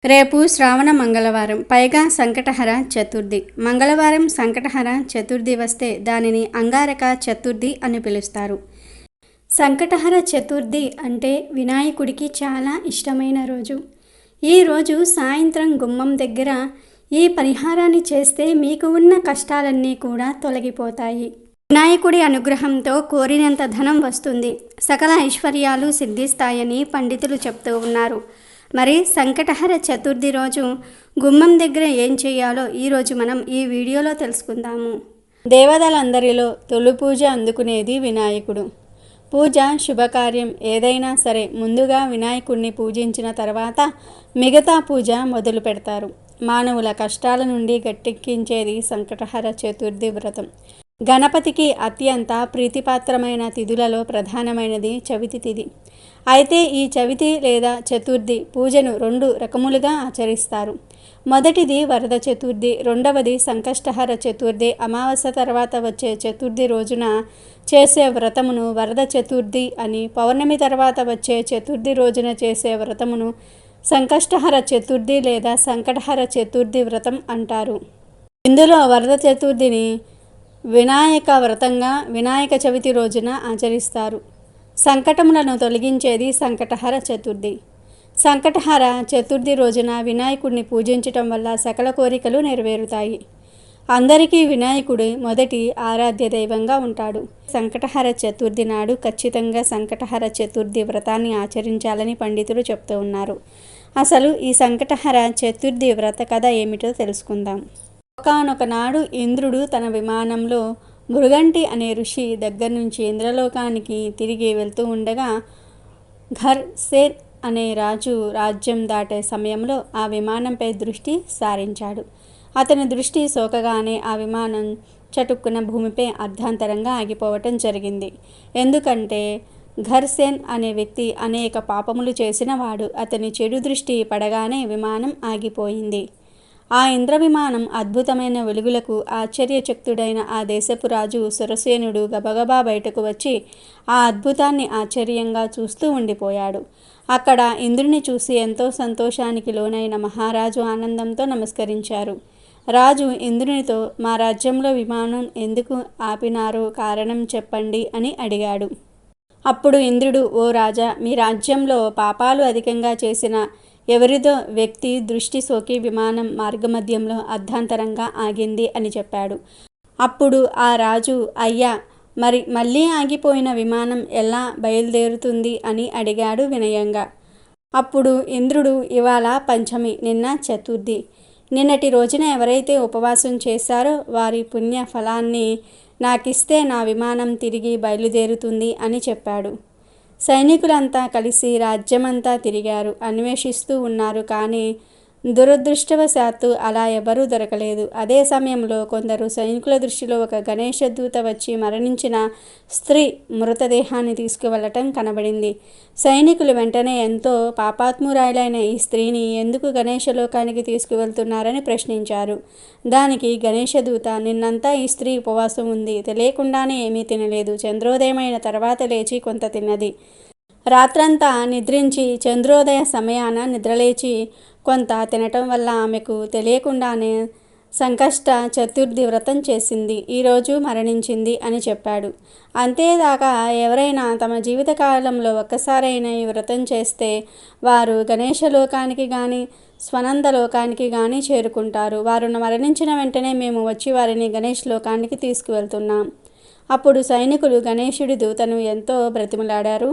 రేపు శ్రావణ మంగళవారం, పైగా సంకటహర చతుర్థి. మంగళవారం సంకటహర చతుర్థి వస్తే దానిని అంగారక చతుర్థి అని పిలుస్తారు. సంకటహర చతుర్థి అంటే వినాయకుడికి చాలా ఇష్టమైన రోజు. ఈ రోజు సాయంత్రం గుమ్మం దగ్గర ఈ పరిహారాన్ని చేస్తే మీకు ఉన్న కష్టాలన్నీ కూడా తొలగిపోతాయి. వినాయకుడి అనుగ్రహంతో కోరినంత ధనం వస్తుంది, సకల ఐశ్వర్యాలు సిద్ధిస్తాయని పండితులు చెప్తూ ఉన్నారు. మరి సంకటహర చతుర్థి రోజు గుమ్మం దగ్గర ఏం చేయాలో ఈరోజు మనం ఈ వీడియోలో తెలుసుకుందాము. దేవతలందరిలో తొలి పూజ అందుకునేది వినాయకుడు. పూజ శుభకార్యం ఏదైనా సరే ముందుగా వినాయకుడిని పూజించిన తర్వాత మిగతా పూజ మొదలు పెడతారు. మానవుల కష్టాల నుండి గట్టెక్కించేది సంకటహర చతుర్థి వ్రతం. గణపతికి అత్యంత ప్రీతిపాత్రమైన తిథులలో ప్రధానమైనది చవితి తిథి. అయితే ఈ చవితి లేదా చతుర్థి పూజను 2 రకములుగా ఆచరిస్తారు. మొదటిది వరద చతుర్థి, రెండవది సంకష్టహర చతుర్థి. అమావాస్య తర్వాత వచ్చే చతుర్థి రోజున చేసే వ్రతమును వరద చతుర్థి అని, పౌర్ణమి తర్వాత వచ్చే చతుర్థి రోజున చేసే వ్రతమును సంకష్టహర చతుర్థి లేదా సంకటహర చతుర్థి వ్రతం అంటారు. ఇందులో వరద చతుర్థిని వినాయక వ్రతంగా వినాయక చవితి రోజున ఆచరిస్తారు. సంకటములను తొలగించేది సంకటహర చతుర్థి. సంకటహర చతుర్థి రోజున వినాయకుడిని పూజించటం వల్ల సకల కోరికలు నెరవేరుతాయి. అందరికీ వినాయకుడు మొదటి ఆరాధ్య దైవంగా ఉంటాడు. సంకటహర చతుర్థి నాడు ఖచ్చితంగా సంకటహర చతుర్థి వ్రతాన్ని ఆచరించాలని పండితులు చెప్తూ ఉన్నారు. అసలు ఈ సంకటహర చతుర్థి వ్రత కథ ఏమిటో తెలుసుకుందాం. ఒకానొక నాడు ఇంద్రుడు తన విమానంలో మృగంటి అనే ఋషి దగ్గర నుంచి ఇంద్రలోకానికి తిరిగి వెళ్తూ ఉండగా ఘర్సేన్ అనే రాజు రాజ్యం దాటే సమయంలో ఆ విమానంపై దృష్టి సారించాడు. అతని దృష్టి సోకగానే ఆ విమానం చటుక్కున భూమిపై అర్ధాంతరంగా ఆగిపోవటం జరిగింది. ఎందుకంటే ఘర్సేన్ అనే వ్యక్తి అనేక పాపములు చేసిన వాడు. అతని చెడు దృష్టి పడగానే విమానం ఆగిపోయింది. ఆ ఇంద్ర విమానం అద్భుతమైన వెలుగులకు ఆశ్చర్యచకితుడైన ఆ దేశపు రాజు సురసేనుడు గబగబా బయటకు వచ్చి ఆ అద్భుతాన్ని ఆశ్చర్యంగా చూస్తూ ఉండిపోయాడు. అక్కడ ఇంద్రుని చూసి ఎంతో సంతోషానికి లోనైన మహారాజు ఆనందంతో నమస్కరించారు. రాజు ఇంద్రునితో, మా రాజ్యంలో విమానం ఎందుకు ఆపినారో కారణం చెప్పండి అని అడిగాడు. అప్పుడు ఇంద్రుడు, ఓ రాజా, మీ రాజ్యంలో పాపాలు అధికంగా చేసిన ఎవరిదో వ్యక్తి దృష్టి సోకి విమానం మార్గమధ్యంలో అర్ధాంతరంగా ఆగింది అని చెప్పాడు. అప్పుడు ఆ రాజు, అయ్యా, మళ్ళీ ఆగిపోయిన విమానం ఎలా బయలుదేరుతుంది అని అడిగాడు వినయంగా. అప్పుడు ఇంద్రుడు, ఇవాళ పంచమి, నిన్న చతుర్థి. నిన్నటి రోజున ఎవరైతే ఉపవాసం చేశారో వారి పుణ్య ఫలాన్ని నాకిస్తే నా విమానం తిరిగి బయలుదేరుతుంది అని చెప్పాడు. సైనికులంతా కలిసి రాజ్యమంతా తిరిగారు, అన్వేషిస్తూ ఉన్నారు. కానీ దురదృష్టవశాత్తు అలా ఎవరూ దొరకలేదు. అదే సమయంలో కొందరు సైనికుల దృష్టిలో ఒక గణేష దూత వచ్చి మరణించిన స్త్రీ మృతదేహాన్ని తీసుకువెళ్ళటం కనబడింది. సైనికులు వెంటనే ఎంతో పాపాత్మురాలైన ఈ స్త్రీని ఎందుకు గణేష లోకానికి తీసుకువెళ్తున్నారని ప్రశ్నించారు. దానికి గణేష దూత, నిన్నంతా ఈ స్త్రీ ఉపవాసం ఉంది, తెలియకుండానే ఏమీ తినలేదు, చంద్రోదయమైన తర్వాత లేచి కొంత తిన్నది, రాత్రంతా నిద్రించి చంద్రోదయ సమయాన నిద్రలేచి కొంత తినటం వల్ల ఆమెకు తెలియకుండానే సంకష్ట చతుర్థి వ్రతం చేసింది, ఈరోజు మరణించింది అని చెప్పాడు. అంతేదాక ఎవరైనా తమ జీవితకాలంలో ఒక్కసారైనా ఈ వ్రతం చేస్తే వారు గణేష లోకానికి కానీ స్వనంద లోకానికి కానీ చేరుకుంటారు. వారు మరణించిన వెంటనే మేము వచ్చి వారిని గణేష్ లోకానికి తీసుకువెళ్తున్నాం. అప్పుడు సైనికులు గణేశుడి దూతను ఎంతో బ్రతిమలాడారు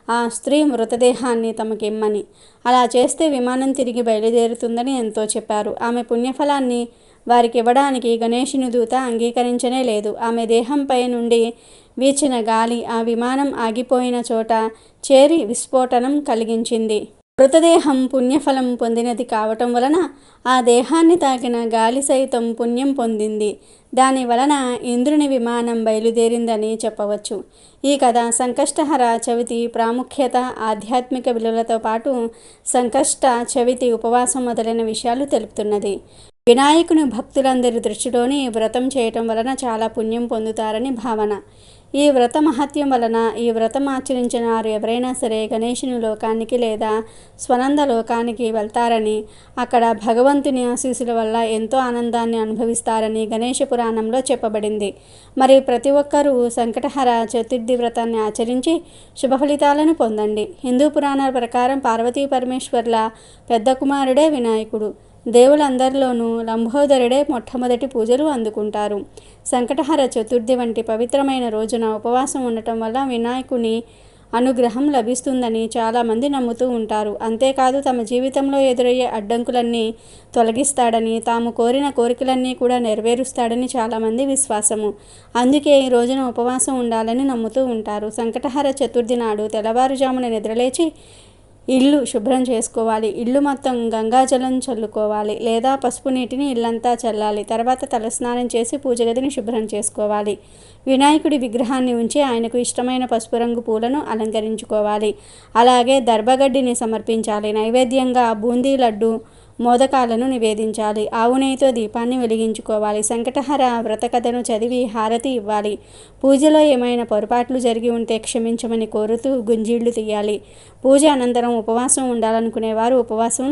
ఆ స్త్రీ మృతదేహాన్ని తమకిమ్మని. అలా చేస్తే విమానం తిరిగి బయలుదేరుతుందని ఎంతో చెప్పారు. ఆమె పుణ్యఫలాన్ని వారికి ఇవ్వడానికి గణేశుని దూత అంగీకరించనే లేదు. ఆమె దేహంపై నుండి వీచిన గాలి ఆ విమానం ఆగిపోయిన చోట చేరి విస్ఫోటనం కలిగించింది. మృతదేహం పుణ్యఫలం పొందినది కావటం వలన ఆ దేహాన్ని తాకిన గాలి సైతం పుణ్యం పొందింది. దాని వలన ఇంద్రుని విమానం బయలుదేరిందని చెప్పవచ్చు. ఈ కథ సంకష్టహర చవితి ప్రాముఖ్యత, ఆధ్యాత్మిక విలువలతో పాటు సంకష్ట చవితి ఉపవాసం మొదలైన విషయాలు తెలుపుతున్నది. వినాయకుని భక్తులందరి దృష్టిలోని వ్రతం చేయటం వలన చాలా పుణ్యం పొందుతారని భావన. ఈ వ్రత మహత్యం వలన ఈ వ్రతం ఆచరించిన వారు ఎవరైనా సరే గణేశుని లోకానికి లేదా స్వనంద లోకానికి వెళ్తారని, అక్కడ భగవంతుని ఆశీస్సుల వల్ల ఎంతో ఆనందాన్ని అనుభవిస్తారని గణేశ పురాణంలో చెప్పబడింది. మరి ప్రతి ఒక్కరూ సంకటహర చతుర్థి వ్రతాన్ని ఆచరించి శుభ ఫలితాలను పొందండి. హిందూ పురాణాల ప్రకారం పార్వతీ పరమేశ్వర్ల పెద్ద కుమారుడే వినాయకుడు. దేవులందరిలోనూ లంబోదరుడే మొట్టమొదటి పూజలు అందుకుంటారు. సంకటహర చతుర్థి వంటి పవిత్రమైన రోజున ఉపవాసం ఉండటం వల్ల వినాయకుని అనుగ్రహం లభిస్తుందని చాలామంది నమ్ముతూ ఉంటారు. అంతేకాదు తమ జీవితంలో ఎదురయ్యే అడ్డంకులన్నీ తొలగిస్తాడని, తాము కోరిన కోరికలన్నీ కూడా నెరవేరుస్తాడని చాలామంది విశ్వాసము. అందుకే ఈ రోజున ఉపవాసం ఉండాలని నమ్ముతూ ఉంటారు. సంకటహర చతుర్థి నాడు తెల్లవారుజామున నిద్రలేచి ఇల్లు శుభ్రం చేసుకోవాలి. ఇల్లు మొత్తం గంగాజలం చల్లుకోవాలి లేదా పసుపు నీటిని ఇల్లంతా చల్లాలి. తర్వాత తలస్నానం చేసి పూజ గదిని శుభ్రం చేసుకోవాలి. వినాయకుడి విగ్రహాన్ని ఉంచి ఆయనకు ఇష్టమైన పసుపు రంగు పూలను అలంకరించుకోవాలి. అలాగే దర్భగడ్డిని సమర్పించాలి. నైవేద్యంగా బూందీ లడ్డు, మోదకాలను నివేదించాలి. ఆవు నెయ్యితో దీపాన్ని వెలిగించుకోవాలి. సంకటహర వ్రత కథను చదివి హారతి ఇవ్వాలి. పూజలో ఏమైనా పొరపాట్లు జరిగి ఉంటే క్షమించమని కోరుతూ గుంజీళ్లు తీయాలి. పూజ అనంతరం ఉపవాసం ఉండాలనుకునేవారు ఉపవాసం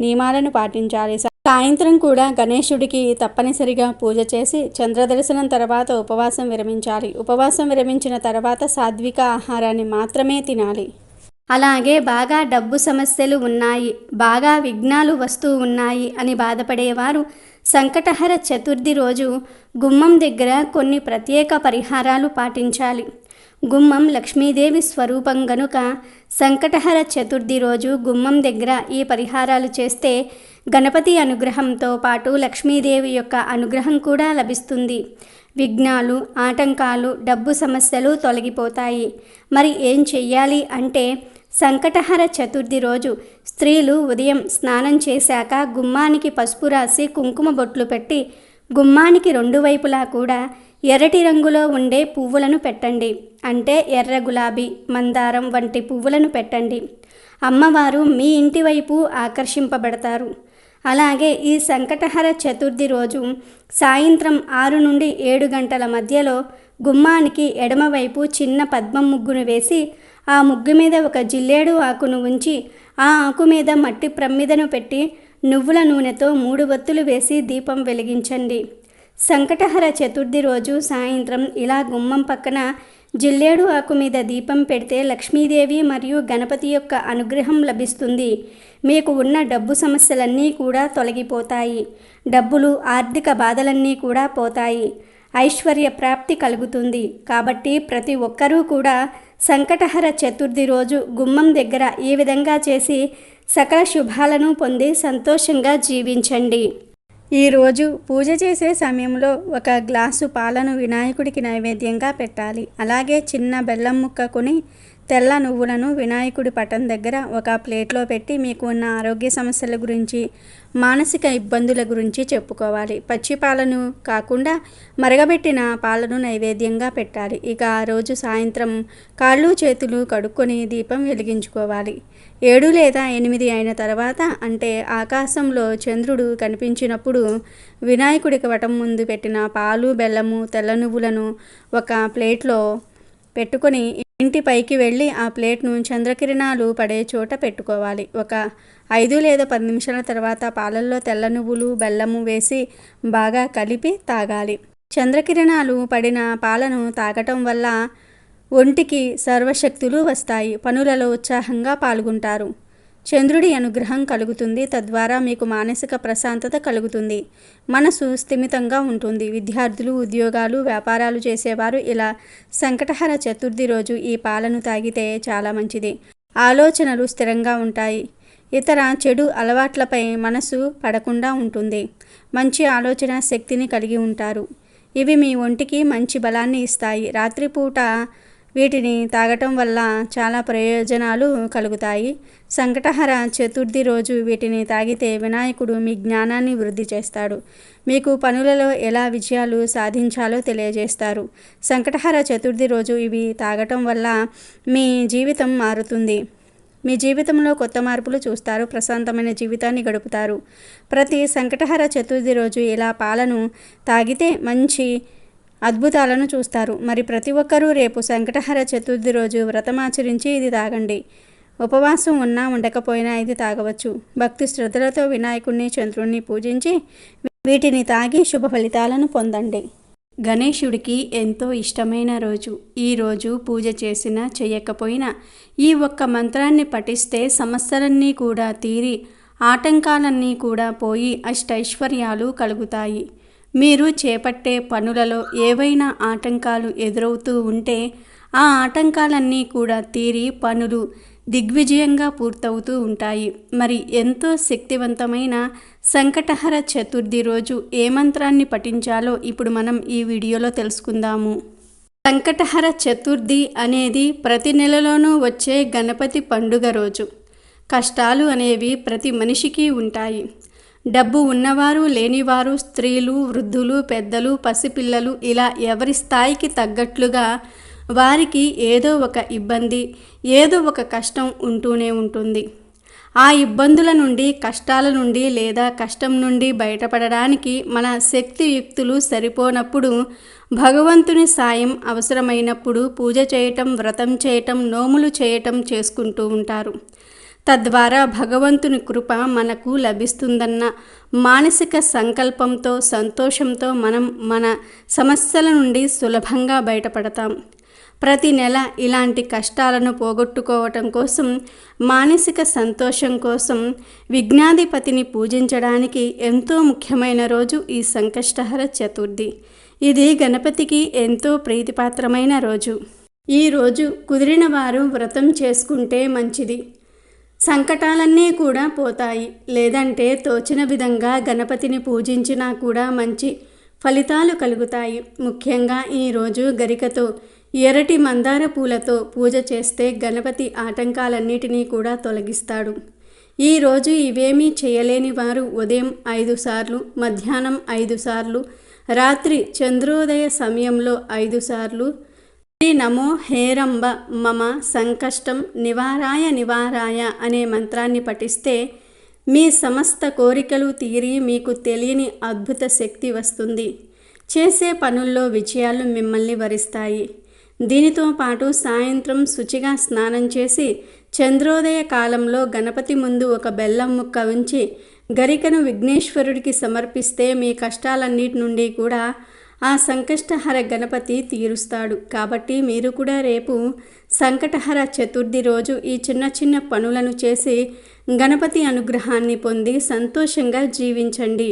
నియమాలను పాటించాలి. సాయంత్రం కూడా గణేశుడికి తప్పనిసరిగా పూజ చేసి చంద్రదర్శనం తర్వాత ఉపవాసం విరమించాలి. ఉపవాసం విరమించిన తర్వాత సాత్విక ఆహారాన్ని మాత్రమే తినాలి. అలాగే బాగా డబ్బు సమస్యలు ఉన్నాయి, బాగా విఘ్నాలు వస్తూ ఉన్నాయి అని బాధపడేవారు సంకటహర చతుర్థి రోజు గుమ్మం దగ్గర కొన్ని ప్రత్యేక పరిహారాలు పాటించాలి. గుమ్మం లక్ష్మీదేవి స్వరూపం గనుక సంకటహర చతుర్థి రోజు గుమ్మం దగ్గర ఈ పరిహారాలు చేస్తే గణపతి అనుగ్రహంతో పాటు లక్ష్మీదేవి యొక్క అనుగ్రహం కూడా లభిస్తుంది. విఘ్నాలు, ఆటంకాలు, డబ్బు సమస్యలు తొలగిపోతాయి. మరి ఏం చెయ్యాలి అంటే సంకటహర చతుర్థి రోజు స్త్రీలు ఉదయం స్నానం చేశాక గుమ్మానికి పసుపు రాసి కుంకుమ బొట్లు పెట్టి గుమ్మానికి రెండు వైపులా కూడా ఎర్రటి రంగులో ఉండే పువ్వులను పెట్టండి. అంటే ఎర్ర గులాబీ, మందారం వంటి పువ్వులను పెట్టండి. అమ్మవారు మీ ఇంటి వైపు ఆకర్షింపబడతారు. అలాగే ఈ సంకటహర చతుర్థి రోజు సాయంత్రం 6 నుండి 7 గంటల మధ్యలో గుమ్మానికి ఎడమవైపు చిన్న పద్మం ముగ్గును వేసి ఆ ముగ్గు మీద ఒక జిల్లేడు ఆకును ఉంచి ఆ ఆకు మీద మట్టి ప్రమ్మిదను పెట్టి నువ్వుల నూనెతో 3 ఒత్తులు వేసి దీపం వెలిగించండి. సంకటహర చతుర్థి రోజు సాయంత్రం ఇలా గుమ్మం పక్కన జిల్లేడు ఆకు మీద దీపం పెడితే లక్ష్మీదేవి మరియు గణపతి యొక్క అనుగ్రహం లభిస్తుంది. మీకు ఉన్న డబ్బు సమస్యలన్నీ కూడా తొలగిపోతాయి. డబ్బులు, ఆర్థిక బాధలన్నీ కూడా పోతాయి. ఐశ్వర్య ప్రాప్తి కలుగుతుంది. కాబట్టి ప్రతి ఒక్కరూ కూడా సంకటహర చతుర్థి రోజు గుమ్మం దగ్గర ఈ విధంగా చేసి సకల శుభాలను పొంది సంతోషంగా జీవించండి. ఈరోజు పూజ చేసే సమయంలో ఒక గ్లాసు పాలను వినాయకుడికి నైవేద్యంగా పెట్టాలి. అలాగే చిన్న బెల్లం ముక్క కొని తెల్ల నువ్వులను వినాయకుడి పటం దగ్గర ఒక ప్లేట్లో పెట్టి మీకు ఉన్న ఆరోగ్య సమస్యల గురించి, మానసిక ఇబ్బందుల గురించి చెప్పుకోవాలి. పచ్చి పాలను కాకుండా మరగబెట్టిన పాలను నైవేద్యంగా పెట్టాలి. ఇక ఆ రోజు సాయంత్రం కాళ్ళు చేతులు కడుక్కొని దీపం వెలిగించుకోవాలి. 7 లేదా 8 అయిన తర్వాత, అంటే ఆకాశంలో చంద్రుడు కనిపించినప్పుడు వినాయకుడికి వటం ముందు పెట్టిన పాలు, బెల్లము, తెల్ల నువ్వులను ఒక ప్లేట్లో పెట్టుకొని ఇంటి పైకి వెళ్ళి ఆ ప్లేట్ను చంద్రకిరణాలు పడే చోట పెట్టుకోవాలి. ఒక 5 లేదా 10 నిమిషాల తర్వాత పాలల్లో తెల్ల నువ్వులు, బెల్లము వేసి బాగా కలిపి తాగాలి. చంద్రకిరణాలు పడిన పాలను తాగటం వల్ల ఒంటికి సర్వశక్తులు వస్తాయి. పనులలో ఉత్సాహంగా పాల్గొంటారు. చంద్రుడి అనుగ్రహం కలుగుతుంది. తద్వారా మీకు మానసిక ప్రశాంతత కలుగుతుంది. మనసు స్థిమితంగా ఉంటుంది. విద్యార్థులు, ఉద్యోగాలు, వ్యాపారాలు చేసేవారు ఇలా సంకటహర చతుర్థి రోజు ఈ పాలను తాగితే చాలా మంచిది. ఆలోచనలు స్థిరంగా ఉంటాయి. ఇతర చెడు అలవాట్లపై మనసు పడకుండా ఉంటుంది. మంచి ఆలోచన శక్తిని కలిగి ఉంటారు. ఇవి మీ ఒంటికి మంచి బలాన్ని ఇస్తాయి. రాత్రిపూట వీటిని తాగటం వల్ల చాలా ప్రయోజనాలు కలుగుతాయి. సంకటహర చతుర్థి రోజు వీటిని తాగితే వినాయకుడు మీ జ్ఞానాన్ని వృద్ధి చేస్తాడు. మీకు పనులలో ఎలా విజయాలు సాధించాలో తెలియజేస్తారు. సంకటహర చతుర్థి రోజు ఇవి తాగటం వల్ల మీ జీవితం మారుతుంది. మీ జీవితంలో కొత్త మార్పులు చూస్తారు. ప్రశాంతమైన జీవితాన్ని గడుపుతారు. ప్రతి సంకటహర చతుర్థి రోజు ఇలా పాలను తాగితే మంచి అద్భుతాలను చూస్తారు. మరి ప్రతి ఒక్కరూ రేపు సంకటహర చతుర్థి రోజు వ్రతమాచరించి ఇది తాగండి. ఉపవాసం ఉన్నా ఉండకపోయినా ఇది తాగవచ్చు. భక్తి శ్రద్ధలతో వినాయకుడిని, చంద్రుణ్ణి పూజించి వీటిని తాగి శుభ ఫలితాలను పొందండి. గణేశుడికి ఎంతో ఇష్టమైన రోజు. ఈ రోజు పూజ చేసినా చేయకపోయినా ఈ ఒక్క మంత్రాన్ని పఠిస్తే సమస్యలన్నీ కూడా తీరి ఆటంకాలన్నీ కూడా పోయి అష్టైశ్వర్యాలు కలుగుతాయి. మీరు చేపట్టే పనులలో ఏవైనా ఆటంకాలు ఎదురవుతూ ఉంటే ఆ ఆటంకాలన్నీ కూడా తీరి పనులు దిగ్విజయంగా పూర్తవుతూ ఉంటాయి. మరి ఎంతో శక్తివంతమైన సంకటహర చతుర్థి రోజు ఏ మంత్రాన్ని పఠించాలో ఇప్పుడు మనం ఈ వీడియోలో తెలుసుకుందాము. సంకటహర చతుర్థి అనేది ప్రతి నెలలోనూ వచ్చే గణపతి పండుగ రోజు. కష్టాలు అనేవి ప్రతి మనిషికి ఉంటాయి. డబ్బు ఉన్నవారు, లేనివారు, స్త్రీలు, వృద్ధులు, పెద్దలు, పసిపిల్లలు ఇలా ఎవరి స్థాయికి తగ్గట్లుగా వారికి ఏదో ఒక ఇబ్బంది, ఏదో ఒక కష్టం ఉంటూనే ఉంటుంది. ఆ ఇబ్బందుల నుండి, కష్టాల నుండి లేదా కష్టం నుండి బయటపడడానికి మన శక్తియుక్తులు సరిపోనప్పుడు భగవంతుని సాయం అవసరమైనప్పుడు పూజ చేయటం, వ్రతం చేయటం, నోములు చేయటం చేసుకుంటూ ఉంటారు. తద్వారా భగవంతుని కృప మనకు లభిస్తుందన్న మానసిక సంకల్పంతో, సంతోషంతో మనం మన సమస్యల నుండి సులభంగా బయటపడతాం. ప్రతి నెల ఇలాంటి కష్టాలను పోగొట్టుకోవటం కోసం, మానసిక సంతోషం కోసం విఘ్నాధిపతిని పూజించడానికి ఎంతో ముఖ్యమైన రోజు ఈ సంకష్టహర చతుర్థి. ఇది గణపతికి ఎంతో ప్రీతిపాత్రమైన రోజు. ఈ రోజు కుదిరిన వారు వ్రతం చేసుకుంటే మంచిది. సంకటాలన్నీ కూడా పోతాయి. లేదంటే తోచిన విధంగా గణపతిని పూజించినా కూడా మంచి ఫలితాలు కలుగుతాయి. ముఖ్యంగా ఈరోజు గరికతో, ఎర్రటి మందార పూలతో పూజ చేస్తే గణపతి ఆటంకాలన్నిటినీ కూడా తొలగిస్తాడు. ఈరోజు ఇవేమీ చేయలేని వారు ఉదయం 5 సార్లు, మధ్యాహ్నం 5 సార్లు, రాత్రి చంద్రోదయ సమయంలో 5 సార్లు నమో హేరంబ మమ సంకష్టం నివారాయ నివారాయ అనే మంత్రాన్ని పఠిస్తే మీ సమస్త కోరికలు తీరి మీకు తెలియని అద్భుత శక్తి వస్తుంది. చేసే పనుల్లో విజయాలు మిమ్మల్ని వరిస్తాయి. దీనితో పాటు సాయంత్రం శుచిగా స్నానం చేసి చంద్రోదయ కాలంలో గణపతి ముందు ఒక బెల్లం ముక్క ఉంచి గరికను విఘ్నేశ్వరుడికి సమర్పిస్తే మీ కష్టాలన్నిటి నుండి కూడా ఆ సంకష్టహర గణపతి తీరుస్తాడు. కాబట్టి మీరు కూడా రేపు సంకటహర చతుర్థి రోజు ఈ చిన్న చిన్న పనులను చేసి గణపతి అనుగ్రహాన్ని పొంది సంతోషంగా జీవించండి.